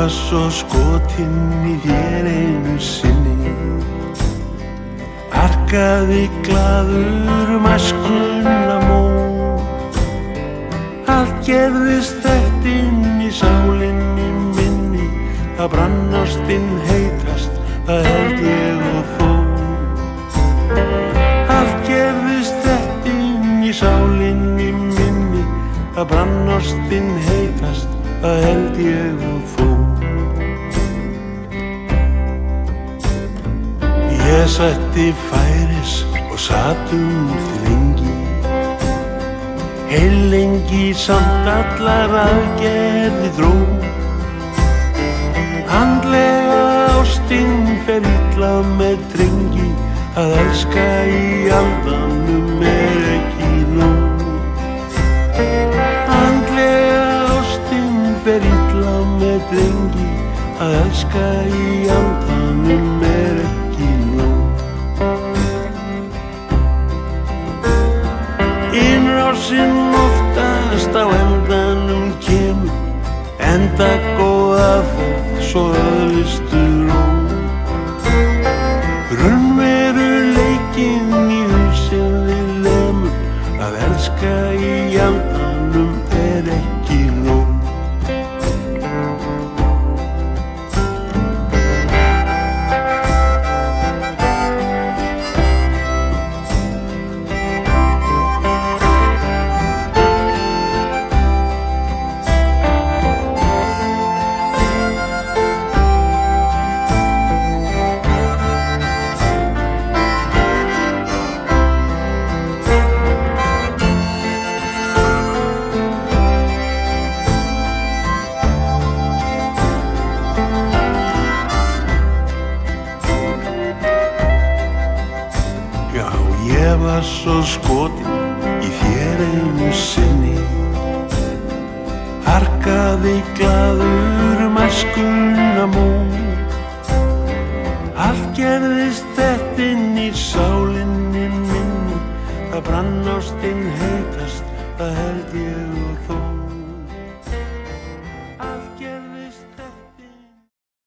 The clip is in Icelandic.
var svo skotinn í þér einu sinni, arkaði glaður æskunnar mót. Allt gerðist þetta inn í sálinni minni, það brann ástin heitast, það held ég og þó. Allt gerðist þetta inn í sálinni minni, það brann ástin heitast, það held ég og þó. Ég sætti færis og sat því lengi, heillengi samt allar aðgerði dró. Andlega ástin fer illa með drengi, að elska í aldanum ekki nóg. Andlega ástin fer illa með drengi, að elska í aldanum ekki nóg. Innrásin oftast á endanum kemur, enda góða ferð svo öðlistu ró. Raunveruleikinn í hausinn við lemur, að elska í andanum ekki nóg. Ég var svo skotinn í þér einu sinni, arkaði glaður æskunnar mót. Allt gerðist þetta inn í sálinni minni, það brann ástin heitast, það held ég og þó.